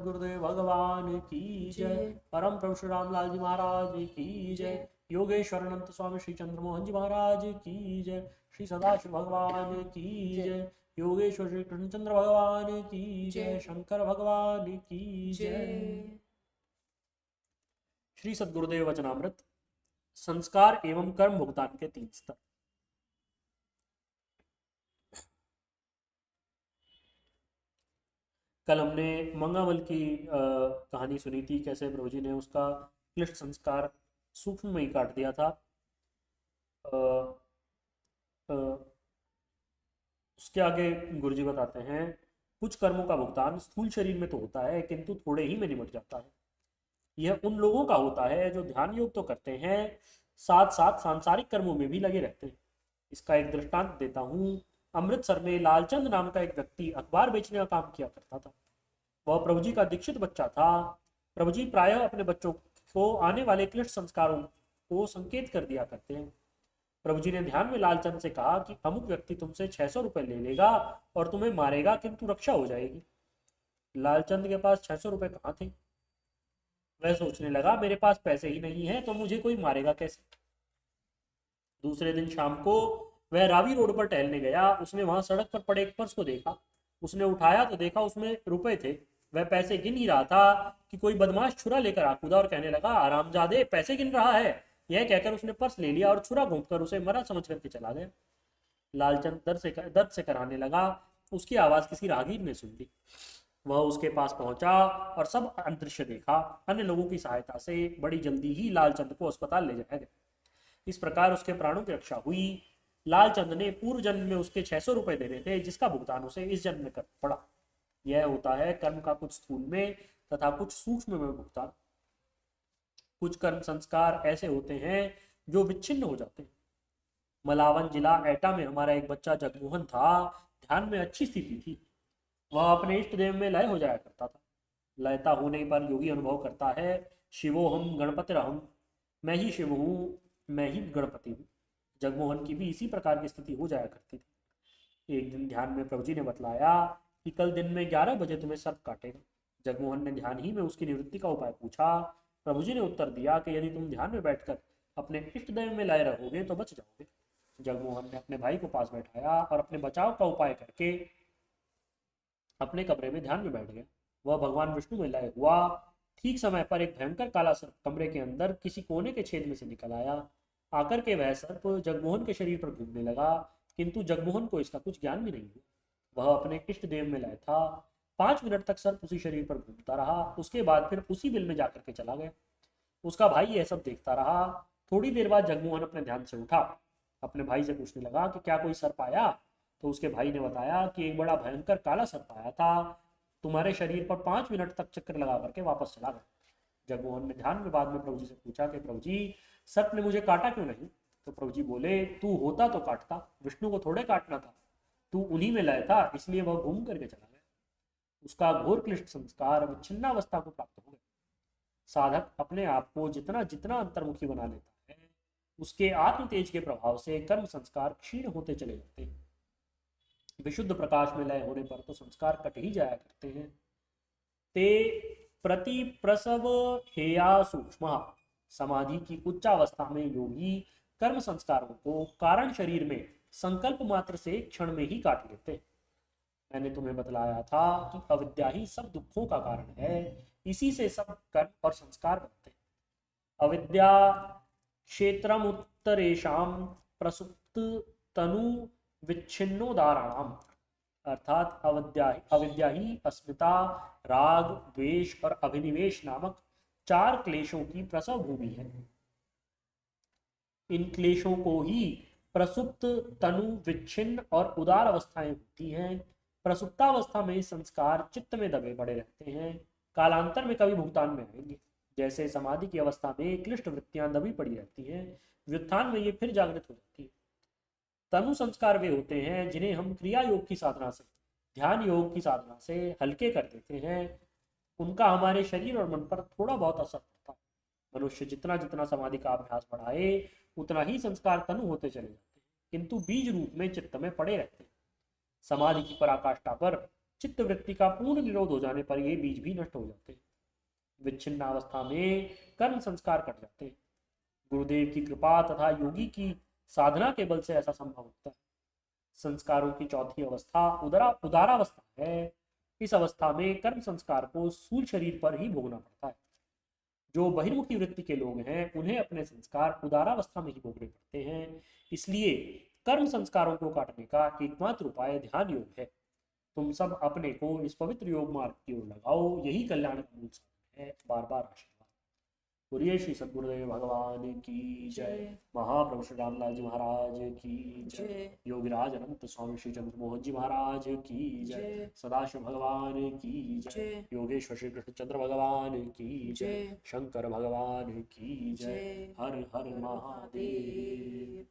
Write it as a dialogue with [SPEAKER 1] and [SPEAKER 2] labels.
[SPEAKER 1] सदगुरुदेव भगवान की जय। परम प्रभु श्री रामलाल जी महाराज की जय। योगेश्वर अनंत स्वामी श्री चंद्रमोहन जी महाराज की जय। श्री सदाशिव भगवान की जय। योगेश्वर श्री कृष्णचंद्र भगवान की जय। शंकर भगवान की जय। श्री सदगुरुदेव वचनामृत। संस्कार एवं कर्म भुगतान के 3 स्तर। कल हमने मंगावल की कहानी सुनी थी, कैसे प्रभु जी ने उसका क्लिष्ट संस्कार सूक्ष्म में ही काट दिया था। अ, अ, उसके आगे गुरुजी बताते हैं, कुछ कर्मों का भुगतान स्थूल शरीर में तो होता है किंतु थोड़े ही में निमट जाता है। यह उन लोगों का होता है जो ध्यान योग तो करते हैं, साथ साथ सांसारिक कर्मों में भी लगे रहते हैं। इसका एक दृष्टांत देता हूँ। अमृतसर में लालचंद नाम का एक व्यक्ति अखबार बेचने का काम किया करता था। वह प्रभु जी का दीक्षित बच्चा था। प्रभु जी प्रायः अपने बच्चों को आने वाले क्लिष्ट संस्कारों को संकेत कर दिया करते हैं। प्रभु जी ने ध्यान में लालचंद से कहा कि अमुक व्यक्ति तुमसे 600 रुपए ले लेगा और तुम्हें मारेगा किंतु रक्षा हो जाएगी। लालचंद के पास 600 रुपए कहाँ थे। वह सोचने लगा, मेरे पास पैसे ही नहीं है तो मुझे कोई मारेगा कैसे। दूसरे दिन शाम को वह रावी रोड पर टहलने गया। उसने वहां सड़क पर पड़े एक पर्स को देखा। उसने उठाया तो देखा उसमें रुपए थे। वह पैसे गिन ही रहा था कि कोई बदमाश छुरा लेकर आ कूदा और कहने लगा, आरामजादे पैसे गिन रहा है। यह कहकर उसने पर्स ले लिया और छुरा घोंपकर उसे मरा समझ करके चला गया। लालचंद दर्द से कराने लगा। उसकी आवाज किसी राहगीर ने सुन ली। वह उसके पास पहुंचा और सब दृश्य देखा। अन्य लोगों की सहायता से बड़ी जल्दी ही लालचंद को अस्पताल ले जाया गया। इस प्रकार उसके प्राणों की रक्षा हुई। लालचंद ने पूर्व जन्म में उसके 600 रुपए देने थे, जिसका भुगतान उसे इस जन्म में कर पड़ा। यह होता है कर्म का कुछ स्थूल में तथा कुछ सूक्ष्म में भुगतान। कुछ कर्म संस्कार ऐसे होते हैं जो विच्छिन्न हो जाते हैं। मलावन जिला एटा में हमारा एक बच्चा जगमोहन था। ध्यान में अच्छी स्थिति थी। वह अपने इष्ट देव में लय हो जाया करता था। लयता होने पर योगी अनुभव करता है, शिवोहम गणपतिरहम, मैं ही शिव हूँ, मैं ही गणपति हूँ। जगमोहन की भी इसी प्रकार की स्थिति हो जाया करती थी। एक दिन ध्यान में प्रभु जी ने बतलाया कि कल दिन में 11 बजे तुम्हें सर्प काटेगा। जगमोहन ने ध्यान ही में उसकी निवृत्ति का उपाय पूछा। प्रभु जी ने उत्तर दिया कि यदि तुम ध्यान में बैठकर अपने इष्ट देव में लय रहोगे तो बच जाओगे। जगमोहन ने अपने भाई को पास बैठाया और अपने बचाव का उपाय करके अपने कमरे में ध्यान में बैठ गया। वह भगवान विष्णु में लय हुआ। ठीक समय पर एक भयंकर काला सर्प कमरे के अंदर किसी कोने के छेद में से निकल आया। आकर के वह सर्प जगमोहन के शरीर पर घूमने लगा, किंतु जगमोहन को इसका कुछ ज्ञान भी नहीं हुआ। वह अपने इष्ट देव में लय था। 5 मिनट तक सर्प उसी शरीर पर घूमता रहा। उसके बाद फिर उसी बिल में जाकर के चला गया। उसका भाई यह सब देखता रहा। थोड़ी देर बाद जगमोहन अपने ध्यान से उठा। अपने भाई से पूछने लगा कि क्या कोई सर्प आया। तो उसके भाई ने बताया कि एक बड़ा भयंकर काला सर्प आया था, तुम्हारे शरीर पर 5 मिनट तक चक्कर लगा करके वापस चला गया। जगमोहन ने ध्यान में बाद में प्रभु जी से पूछा कि प्रभु जी, सर्प ने मुझे काटा क्यों नहीं। तो प्रभु जी बोले, तू होता तो काटता, विष्णु को थोड़े काटना था, तू उन्हीं में लय था, इसलिए वह घूम करके चला गया। उसका घोर क्लिष्ट संस्कार विच्छिन्नावस्था को प्राप्त हो गया। साधक अपने आप को जितना जितना अंतर्मुखी बना लेता है, उसके आत्म तेज के प्रभाव से कर्म संस्कार क्षीण होते चले जाते हैं। विशुद्ध प्रकाश में लय होने पर तो संस्कार कट ही जाया करते हैं। ते प्रति प्रसव हेया सूक्ष्म। समाधि की उच्चावस्था में योगी कर्म संस्कारों को कारण शरीर में संकल्प मात्र से क्षण में ही काट लेते हैं। मैंने तुम्हें बतलाया था कि अविद्या ही सब दुखों का कारण है। इसी से सब कर्म और संस्कार बनते हैं। अविद्या क्षेत्रम उत्तरेशम प्रसुप्त तनु विच्छिन्नोदाहरणम। अर्थात अविद्या ही अस्मिता, राग, द्वेष और अभिनिवेश नामक 4 क्लेशों की प्रसव भूमि है। इन क्लेशों को ही प्रसुप्त तनु विच्छिन्न और उदार अवस्थाएं होती हैं। प्रसुप्तावस्था में संस्कार चित्त में दबे पड़े रहते हैं, कालांतर में कभी भुगतान में आएंगे। जैसे समाधि की अवस्था में क्लिष्ट वृत्तियां दबी पड़ी रहती हैं, व्युत्थान में ये फिर जागृत हो जाती है। तनु संस्कार वे होते हैं जिन्हें हम क्रिया योग की साधना से, ध्यान योग की साधना से हल्के कर देते हैं। उनका हमारे शरीर और मन पर थोड़ा बहुत असर पड़ता है। मनुष्य जितना जितना समाधि का अभ्यास बढ़ाए, उतना ही संस्कार तनु होते चले जाते हैं, किंतु बीज रूप में चित्त में पड़े रहते हैं। समाधि की पराकाष्ठा पर चित्त वृत्ति का पूर्ण निरोध हो जाने पर ये बीज भी नष्ट हो जाते हैं। विच्छिन्न अवस्था में कर्म संस्कार कट जाते हैं। गुरुदेव की कृपा तथा योगी की साधना के बल से ऐसा संभव होता है। संस्कारों की चौथी अवस्था उदारावस्था है। इस अवस्था में कर्म संस्कार को स्थूल शरीर पर ही भोगना पड़ता है। जो बहिर्मुखी वृत्ति के लोग हैं उन्हें अपने संस्कार उदारावस्था में ही भोगने पड़ते हैं। इसलिए कर्म संस्कारों को काटने का एकमात्र उपाय ध्यान योग है। तुम सब अपने को इस पवित्र योग मार्ग की ओर लगाओ, यही कल्याण का मूल साधन है। बार बार आशीर्वाद। बोलिए श्री सद्गुरुदेव भगवान की जय। महाप्रभु श्री रामलाल जी महाराज की जय। योगीराज अनंत स्वामी श्री चंद्र मोहन जी महाराज की जय। सदाशिव भगवान की जय। योगेश्वर श्री कृष्ण चंद्र भगवान की जय। शंकर भगवान की जय। हर हर महादेव।